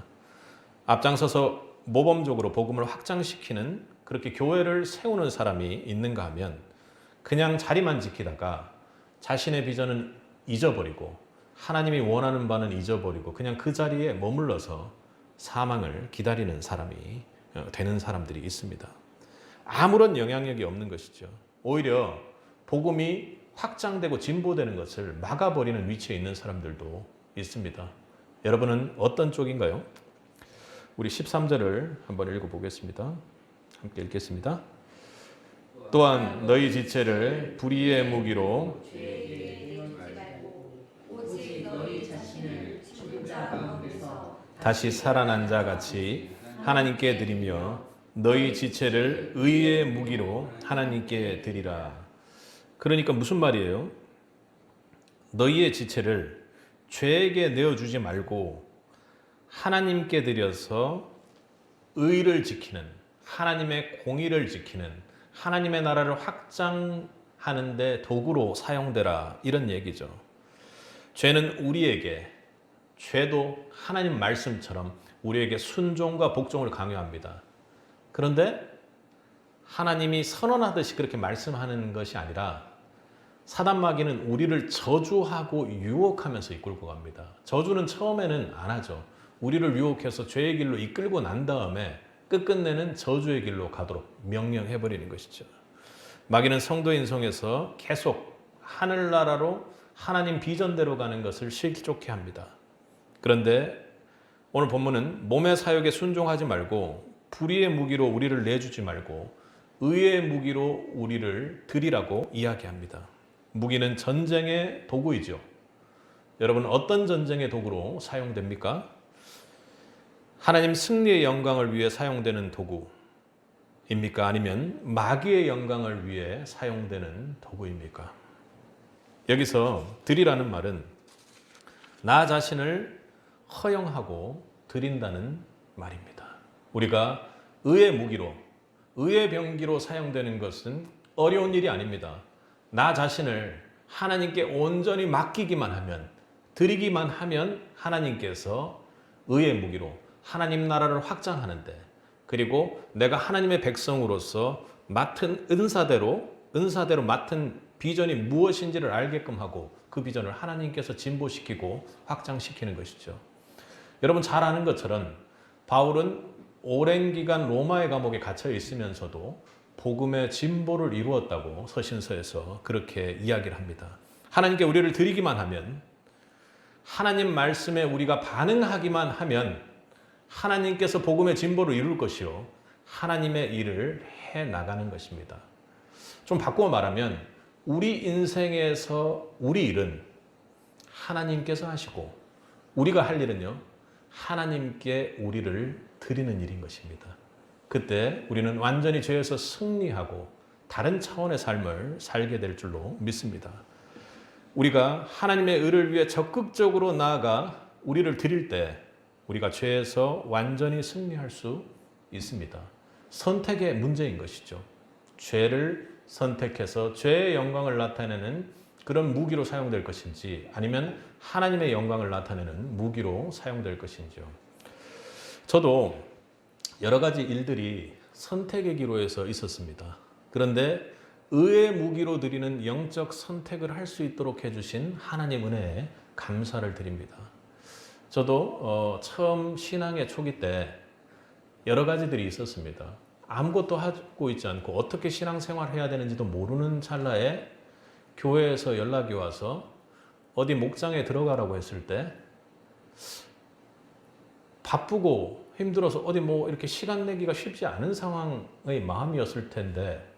앞장서서 모범적으로 복음을 확장시키는 그렇게 교회를 세우는 사람이 있는가 하면 그냥 자리만 지키다가 자신의 비전은 잊어버리고 하나님이 원하는 바는 잊어버리고 그냥 그 자리에 머물러서 사망을 기다리는 사람이 되는 사람들이 있습니다. 아무런 영향력이 없는 것이죠. 오히려 복음이 확장되고 진보되는 것을 막아버리는 위치에 있는 사람들도 있습니다. 여러분은 어떤 쪽인가요? 우리 13절을 한번 읽어보겠습니다. 함께 읽겠습니다. 또한 너희 지체를 불의의 무기로 다시 살아난 자 같이 하나님께 드리며 너희 지체를 의의 무기로 하나님께 드리라. 그러니까 무슨 말이에요? 너희의 지체를 죄에게 내어주지 말고 하나님께 드려서 의를 지키는, 하나님의 공의를 지키는, 하나님의 나라를 확장하는 데 도구로 사용되라, 이런 얘기죠. 죄는 우리에게, 죄도 하나님 말씀처럼 우리에게 순종과 복종을 강요합니다. 그런데 하나님이 선언하듯이 그렇게 말씀하는 것이 아니라 사단 마귀는 우리를 저주하고 유혹하면서 이끌고 갑니다. 저주는 처음에는 안 하죠. 우리를 유혹해서 죄의 길로 이끌고 난 다음에 끝끝내는 저주의 길로 가도록 명령해버리는 것이죠. 마귀는 성도 인성에서 계속 하늘나라로 하나님 비전대로 가는 것을 실족해 합니다. 그런데 오늘 본문은 몸의 사욕에 순종하지 말고 불의의 무기로 우리를 내주지 말고 의의 무기로 우리를 드리라고 이야기합니다. 무기는 전쟁의 도구이죠. 여러분, 어떤 전쟁의 도구로 사용됩니까? 하나님 승리의 영광을 위해 사용되는 도구입니까? 아니면 마귀의 영광을 위해 사용되는 도구입니까? 여기서 드리라는 말은 나 자신을 허용하고 드린다는 말입니다. 우리가 의의 무기로, 의의 병기로 사용되는 것은 어려운 일이 아닙니다. 나 자신을 하나님께 온전히 맡기기만 하면, 드리기만 하면 하나님께서 의의 무기로 하나님 나라를 확장하는데, 그리고 내가 하나님의 백성으로서 맡은 은사대로 맡은 비전이 무엇인지를 알게끔 하고 그 비전을 하나님께서 진보시키고 확장시키는 것이죠. 여러분 잘 아는 것처럼 바울은 오랜 기간 로마의 감옥에 갇혀 있으면서도 복음의 진보를 이루었다고 서신서에서 그렇게 이야기를 합니다. 하나님께 우리를 드리기만 하면, 하나님 말씀에 우리가 반응하기만 하면 하나님께서 복음의 진보를 이룰 것이요 하나님의 일을 해나가는 것입니다. 좀 바꾸어 말하면 우리 인생에서 우리 일은 하나님께서 하시고 우리가 할 일은요 하나님께 우리를 드리는 일인 것입니다. 그때 우리는 완전히 죄에서 승리하고 다른 차원의 삶을 살게 될 줄로 믿습니다. 우리가 하나님의 의를 위해 적극적으로 나아가 우리를 드릴 때 우리가 죄에서 완전히 승리할 수 있습니다. 선택의 문제인 것이죠. 죄를 선택해서 죄의 영광을 나타내는 그런 무기로 사용될 것인지 아니면 하나님의 영광을 나타내는 무기로 사용될 것인지요. 저도 여러 가지 일들이 선택의 기로에서 있었습니다. 그런데 의의 무기로 드리는 영적 선택을 할 수 있도록 해주신 하나님 은혜에 감사를 드립니다. 저도 처음 신앙의 초기 때 여러 가지들이 있었습니다. 아무것도 하고 있지 않고 어떻게 신앙생활을 해야 되는지도 모르는 찰나에 교회에서 연락이 와서 어디 목장에 들어가라고 했을 때 바쁘고 힘들어서 어디 이렇게 시간 내기가 쉽지 않은 상황의 마음이었을 텐데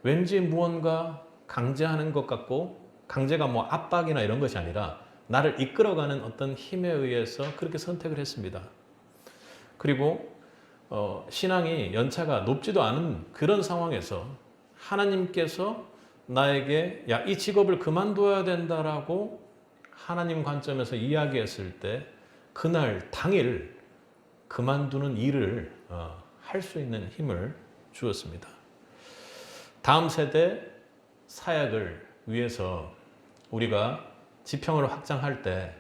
왠지 무언가 강제하는 것 같고, 강제가 압박이나 이런 것이 아니라 나를 이끌어가는 어떤 힘에 의해서 그렇게 선택을 했습니다. 그리고 신앙이 연차가 높지도 않은 그런 상황에서 하나님께서 나에게 이 직업을 그만둬야 된다라고 하나님 관점에서 이야기했을 때 그날 당일 그만두는 일을 할 수 있는 힘을 주었습니다. 다음 세대 사역을 위해서 우리가 지평을 확장할 때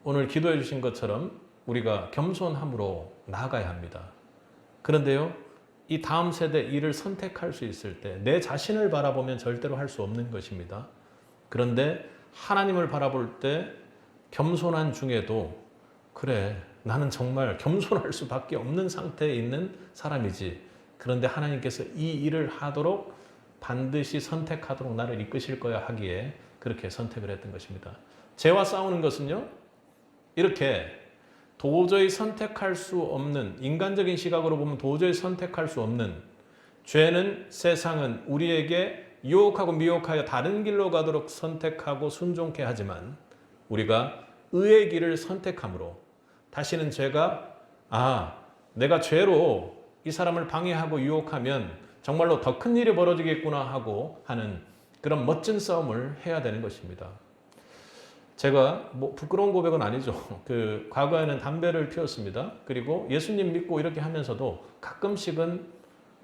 오늘 기도해 주신 것처럼 우리가 겸손함으로 나아가야 합니다. 그런데요, 이 다음 세대 일을 선택할 수 있을 때 내 자신을 바라보면 절대로 할 수 없는 것입니다. 그런데 하나님을 바라볼 때 겸손한 중에도 그래, 나는 정말 겸손할 수밖에 없는 상태에 있는 사람이지. 그런데 하나님께서 이 일을 하도록 반드시 선택하도록 나를 이끄실 거야 하기에 그렇게 선택을 했던 것입니다. 죄와 싸우는 것은요, 이렇게 도저히 선택할 수 없는, 인간적인 시각으로 보면 도저히 선택할 수 없는, 죄는, 세상은 우리에게 유혹하고 미혹하여 다른 길로 가도록 선택하고 순종케 하지만 우리가 의의 길을 선택함으로 다시는 죄가 내가 죄로 이 사람을 방해하고 유혹하면 정말로 더 큰 일이 벌어지겠구나 하고 하는 그런 멋진 싸움을 해야 되는 것입니다. 제가 부끄러운 고백은 아니죠. 과거에는 담배를 피웠습니다. 그리고 예수님 믿고 이렇게 하면서도 가끔씩은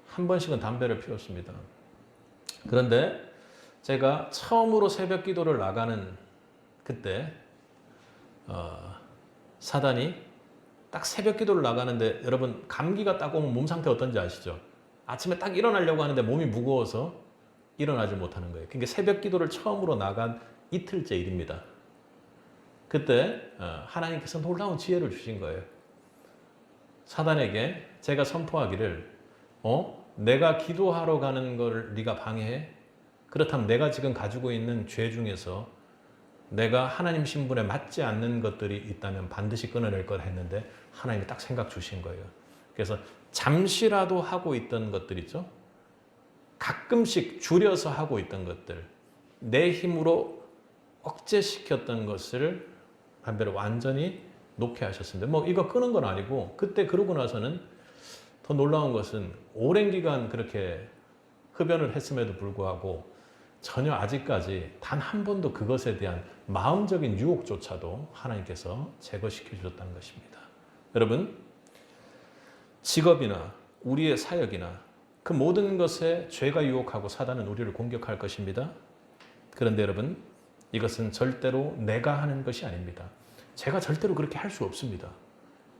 한 번씩은 담배를 피웠습니다. 그런데 제가 처음으로 새벽 기도를 나가는 그때 사단이 딱 새벽 기도를 나가는데, 여러분 감기가 딱 오면 몸 상태 어떤지 아시죠? 아침에 딱 일어나려고 하는데 몸이 무거워서 일어나지 못하는 거예요. 그러니까 새벽 기도를 처음으로 나간 이틀째 일입니다. 그때 하나님께서 놀라운 지혜를 주신 거예요. 사단에게 제가 선포하기를 내가 기도하러 가는 걸 네가 방해해? 그렇다면 내가 지금 가지고 있는 죄 중에서 내가 하나님 신분에 맞지 않는 것들이 있다면 반드시 끊어낼 걸 했는데 하나님이 딱 생각 주신 거예요. 그래서 잠시라도 하고 있던 것들 있죠? 가끔씩 줄여서 하고 있던 것들, 내 힘으로 억제시켰던 것을 담배를 완전히 놓게 하셨습니다. 이거 끄는 건 아니고, 그때 그러고 나서는 더 놀라운 것은 오랜 기간 그렇게 흡연을 했음에도 불구하고 전혀 아직까지 단 한 번도 그것에 대한 마음적인 유혹조차도 하나님께서 제거시켜 주셨다는 것입니다. 여러분, 직업이나 우리의 사역이나 그 모든 것에 죄가 유혹하고 사단은 우리를 공격할 것입니다. 그런데 여러분, 이것은 절대로 내가 하는 것이 아닙니다. 제가 절대로 그렇게 할 수 없습니다.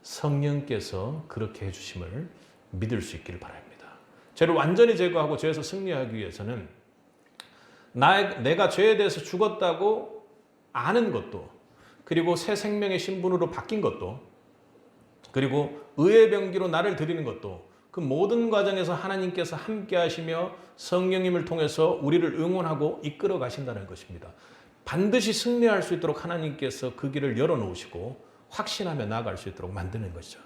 성령께서 그렇게 해주심을 믿을 수 있기를 바랍니다. 죄를 완전히 제거하고 죄에서 승리하기 위해서는 내가 죄에 대해서 죽었다고 아는 것도, 그리고 새 생명의 신분으로 바뀐 것도, 그리고 의의 병기로 나를 드리는 것도, 그 모든 과정에서 하나님께서 함께 하시며 성령님을 통해서 우리를 응원하고 이끌어 가신다는 것입니다. 반드시 승리할 수 있도록 하나님께서 그 길을 열어놓으시고 확신하며 나아갈 수 있도록 만드는 것이죠.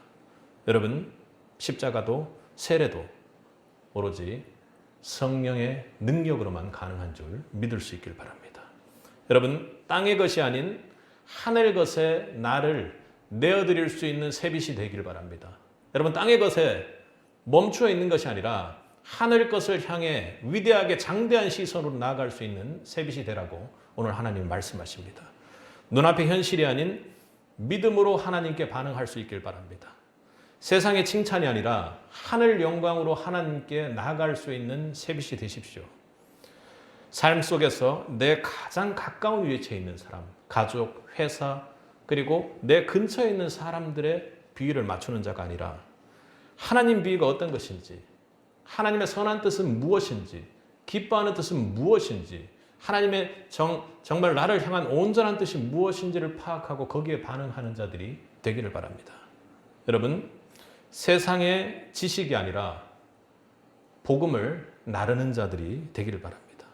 여러분, 십자가도 세례도 오로지 성령의 능력으로만 가능한 줄 믿을 수 있길 바랍니다. 여러분, 땅의 것이 아닌 하늘 것에 나를 내어드릴 수 있는 새빛이 되길 바랍니다. 여러분, 땅의 것에 멈추어 있는 것이 아니라 하늘 것을 향해 위대하게 장대한 시선으로 나아갈 수 있는 새빛이 되라고 오늘 하나님 말씀하십니다. 눈앞의 현실이 아닌 믿음으로 하나님께 반응할 수 있길 바랍니다. 세상의 칭찬이 아니라 하늘 영광으로 하나님께 나아갈 수 있는 새빛이 되십시오. 삶 속에서 내 가장 가까운 위치에 있는 사람, 가족, 회사, 그리고 내 근처에 있는 사람들의 비위를 맞추는 자가 아니라 하나님 비위가 어떤 것인지, 하나님의 선한 뜻은 무엇인지, 기뻐하는 뜻은 무엇인지, 하나님의 정말 나를 향한 온전한 뜻이 무엇인지를 파악하고 거기에 반응하는 자들이 되기를 바랍니다. 여러분, 세상의 지식이 아니라 복음을 나르는 자들이 되기를 바랍니다.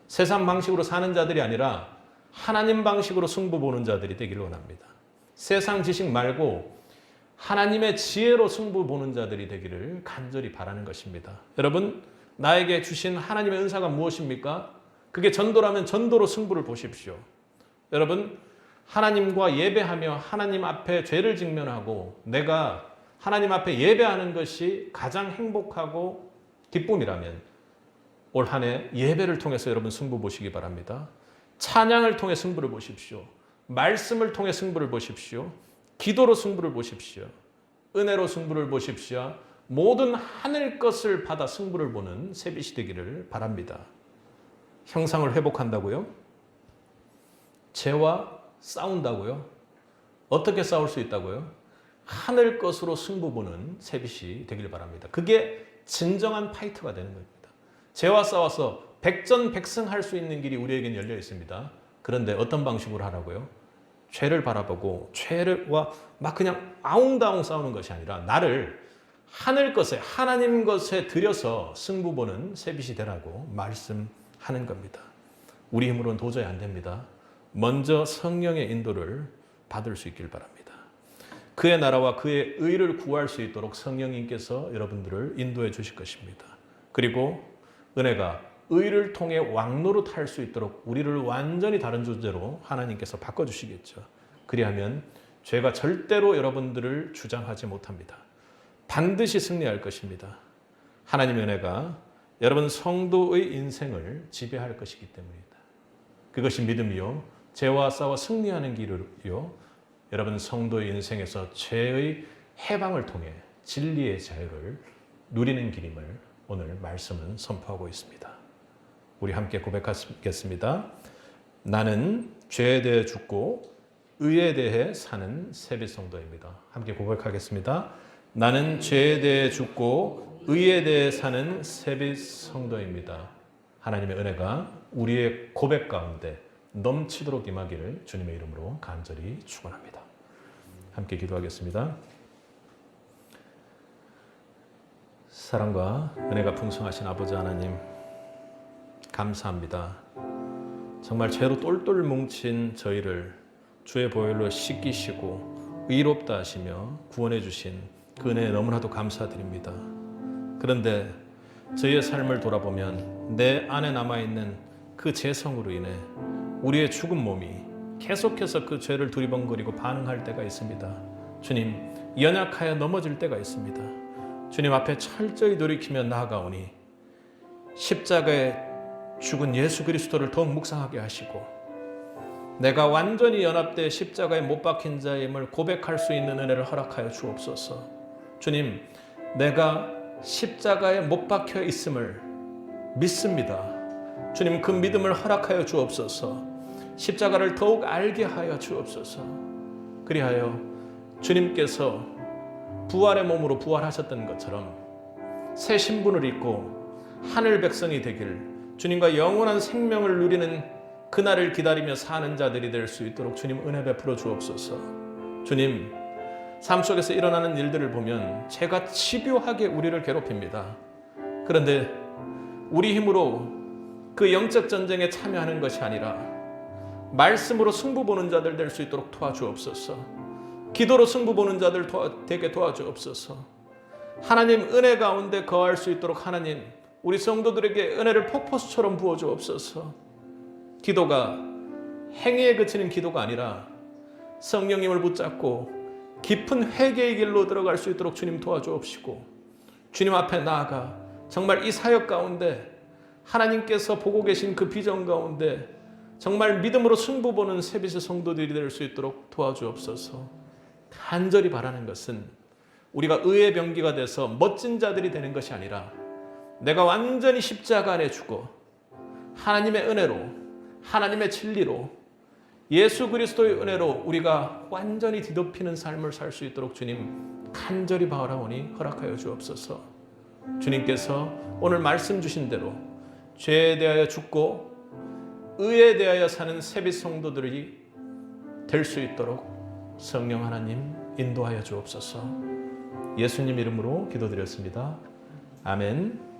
세상 방식으로 사는 자들이 아니라 하나님 방식으로 승부 보는 자들이 되기를 원합니다. 세상 지식 말고 하나님의 지혜로 승부 보는 자들이 되기를 간절히 바라는 것입니다. 여러분, 나에게 주신 하나님의 은사가 무엇입니까? 그게 전도라면 전도로 승부를 보십시오. 여러분, 하나님과 예배하며 하나님 앞에 죄를 직면하고 내가 하나님 앞에 예배하는 것이 가장 행복하고 기쁨이라면 올 한 해 예배를 통해서 여러분 승부 보시기 바랍니다. 찬양을 통해 승부를 보십시오. 말씀을 통해 승부를 보십시오. 기도로 승부를 보십시오. 은혜로 승부를 보십시오. 모든 하늘 것을 받아 승부를 보는 새빛이 되기를 바랍니다. 형상을 회복한다고요? 죄와 싸운다고요? 어떻게 싸울 수 있다고요? 하늘 것으로 승부 보는 세빛이 되길 바랍니다. 그게 진정한 파이터가 되는 겁니다. 죄와 싸워서 백전백승할 수 있는 길이 우리에겐 열려 있습니다. 그런데 어떤 방식으로 하라고요? 죄를 바라보고 죄와 막 그냥 아웅다웅 싸우는 것이 아니라 나를 하늘 것에 하나님 것에 들여서 승부 보는 세빛이 되라고 말씀하는 겁니다. 우리 힘으로는 도저히 안 됩니다. 먼저 성령의 인도를 받을 수 있길 바랍니다. 그의 나라와 그의 의를 구할 수 있도록 성령님께서 여러분들을 인도해 주실 것입니다. 그리고 은혜가 의를 통해 왕노릇할 수 있도록 우리를 완전히 다른 존재로 하나님께서 바꿔주시겠죠. 그리하면 죄가 절대로 여러분들을 주장하지 못합니다. 반드시 승리할 것입니다. 하나님의 은혜가 여러분 성도의 인생을 지배할 것이기 때문입니다. 그것이 믿음이요, 죄와 싸워 승리하는 길이요, 여러분 성도의 인생에서 죄의 해방을 통해 진리의 자유를 누리는 길임을 오늘 말씀은 선포하고 있습니다. 우리 함께 고백하겠습니다. 나는 죄에 대해 죽고 의에 대해 사는 세빛 성도입니다. 함께 고백하겠습니다. 나는 죄에 대해 죽고 의에 대해 사는 세빛 성도입니다. 하나님의 은혜가 우리의 고백 가운데 넘치도록 임하기를 주님의 이름으로 간절히 축원합니다. 함께 기도하겠습니다. 사랑과 은혜가 풍성하신 아버지 하나님, 감사합니다. 정말 죄로 똘똘 뭉친 저희를 주의 보혈로 씻기시고 의롭다 하시며 구원해 주신 그 은혜에 너무나도 감사드립니다. 그런데 저희의 삶을 돌아보면 내 안에 남아있는 그 죄성으로 인해 우리의 죽은 몸이 계속해서 그 죄를 두리번거리고 반응할 때가 있습니다. 주님, 연약하여 넘어질 때가 있습니다. 주님 앞에 철저히 돌이키며 나아가오니 십자가에 죽은 예수 그리스도를 더욱 묵상하게 하시고 내가 완전히 연합돼 십자가에 못 박힌 자임을 고백할 수 있는 은혜를 허락하여 주옵소서. 주님, 내가 십자가에 못 박혀 있음을 믿습니다. 주님, 그 믿음을 허락하여 주옵소서. 십자가를 더욱 알게 하여 주옵소서. 그리하여 주님께서 부활의 몸으로 부활하셨던 것처럼 새 신분을 입고 하늘 백성이 되길, 주님과 영원한 생명을 누리는 그날을 기다리며 사는 자들이 될 수 있도록 주님 은혜 베풀어 주옵소서. 주님, 삶 속에서 일어나는 일들을 보면 죄가 집요하게 우리를 괴롭힙니다. 그런데 우리 힘으로 그 영적 전쟁에 참여하는 것이 아니라 말씀으로 승부 보는 자들 될 수 있도록 도와주옵소서. 기도로 승부 보는 자들 되게 도와주옵소서. 하나님 은혜 가운데 거할 수 있도록 하나님 우리 성도들에게 은혜를 폭포수처럼 부어주옵소서. 기도가 행위에 그치는 기도가 아니라 성령님을 붙잡고 깊은 회개의 길로 들어갈 수 있도록 주님 도와주옵시고, 주님 앞에 나아가 정말 이 사역 가운데 하나님께서 보고 계신 그 비전 가운데 정말 믿음으로 승부 보는 세빛의 성도들이 될 수 있도록 도와주옵소서. 간절히 바라는 것은 우리가 의의 병기가 돼서 멋진 자들이 되는 것이 아니라 내가 완전히 십자가 안에 죽어 하나님의 은혜로, 하나님의 진리로, 예수 그리스도의 은혜로 우리가 완전히 뒤덮이는 삶을 살 수 있도록 주님 간절히 바라오니 허락하여 주옵소서. 주님께서 오늘 말씀 주신 대로 죄에 대하여 죽고 의에 대하여 사는 세빛 성도들이 될 수 있도록 성령 하나님 인도하여 주옵소서. 예수님 이름으로 기도드렸습니다. 아멘.